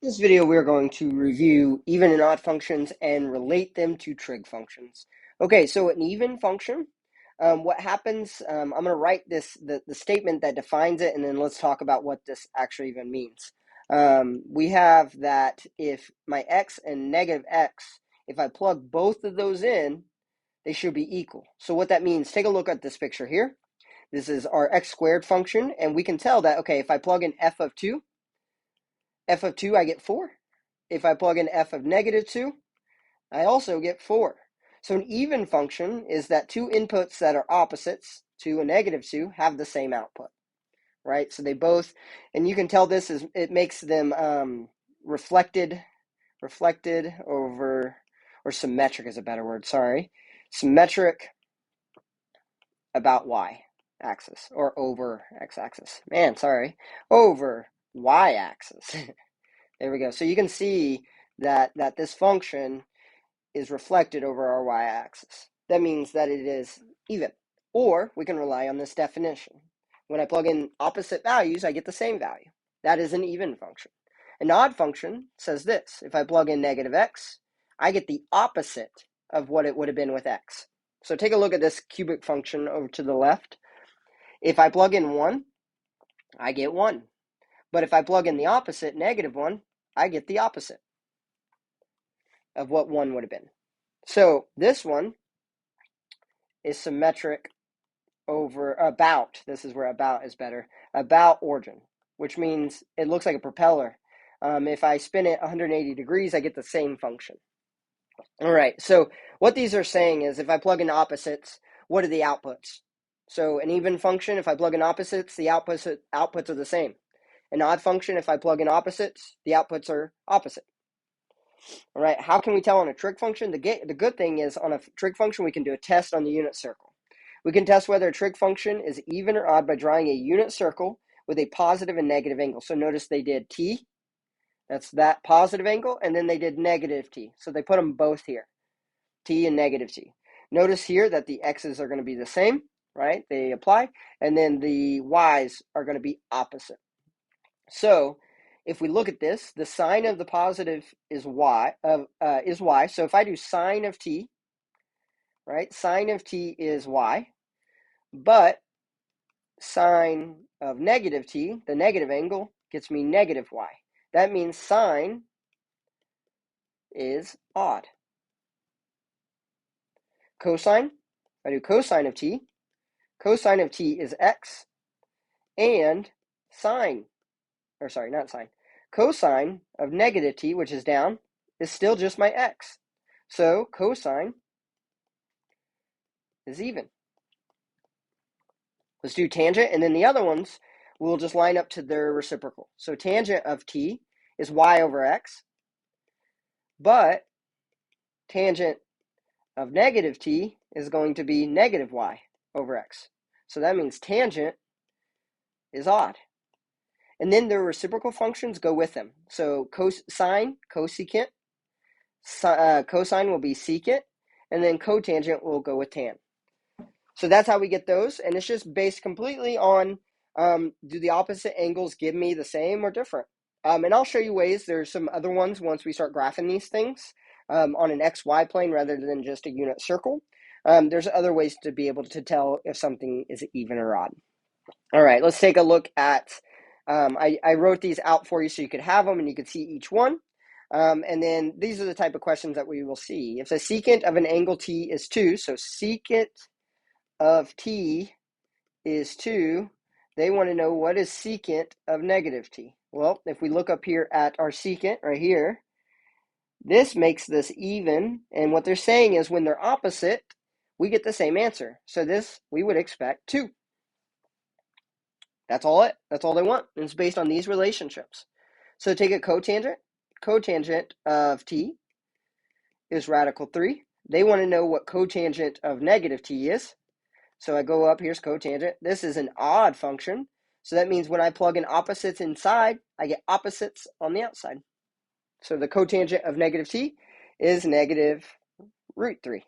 In this video, we're going to review even and odd functions and relate them to trig functions. Okay, so an even function, what happens, I'm going to write the statement that defines it, and then let's talk about what this actually even means. We have that if my x and negative x, if I plug both of those in, they should be equal. So what that means, take a look at this picture here. This is our x squared function, and we can tell that, okay, if I plug in f of 2, I get 4. If I plug in f of negative 2, I also get 4. So an even function is that two inputs that are opposites, 2 and negative 2, have the same output, right? So they both, and you can tell this is, it makes them reflected over, or symmetric is a better word, sorry. Symmetric about y axis, or over x axis. Man, sorry, over y axis. There we go. So you can see that this function is reflected over our y-axis. That means that it is even. Or we can rely on this definition. When I plug in opposite values, I get the same value. That is an even function. An odd function says this. If I plug in negative x, I get the opposite of what it would have been with x. So take a look at this cubic function over to the left. If I plug in 1, I get 1. But if I plug in the opposite, negative 1, I get the opposite of what 1 would have been. So this one is symmetric over about, this is where about is better, about origin, which means it looks like a propeller. If I spin it 180 degrees, I get the same function. All right, so what these are saying is if I plug in opposites, what are the outputs? So an even function, if I plug in opposites, the outputs are the same. An odd function, if I plug in opposites, the outputs are opposite. All right, how can we tell on a trig function? The good thing is on a trig function, we can do a test on the unit circle. We can test whether a trig function is even or odd by drawing a unit circle with a positive and negative angle. So notice they did t, that's that positive angle, and then they did negative t. So they put them both here, t and negative t. Notice here that the x's are going to be the same, right? They apply, and then the y's are going to be opposite. So if we look at this, the sign of the positive is y. So if I do sine of t, right? Sine of t is y, but sine of negative t, the negative angle, gets me negative y. That means sine is odd. Cosine, I do cosine of t is x, and sine, or sorry, not sine, cosine of negative t, which is down, is still just my x. So cosine is even. Let's do tangent, and then the other ones will just line up to their reciprocal. So tangent of t is y over x, but tangent of negative t is going to be negative y over x. So that means tangent is odd. And then their reciprocal functions go with them. So cosine, cosecant, cosine will be secant, and then cotangent will go with tan. So that's how we get those, and it's just based completely on do the opposite angles give me the same or different? And I'll show you ways. There's some other ones once we start graphing these things on an XY plane rather than just a unit circle. There's other ways to be able to tell if something is even or odd. All right, let's take a look at, I wrote these out for you so you could have them and you could see each one. And then these are the type of questions that we will see. If the secant of an angle t is 2, so secant of t is 2, they want to know what is secant of negative t. Well, if we look up here at our secant right here, this makes this even, and what they're saying is when they're opposite, we get the same answer. So this, we would expect 2. That's all they want, and it's based on these relationships. So take a cotangent. Cotangent of t is radical 3. They want to know what cotangent of negative t is. So I go up, here's cotangent. This is an odd function. So that means when I plug in opposites inside, I get opposites on the outside. So the cotangent of negative t is negative root 3.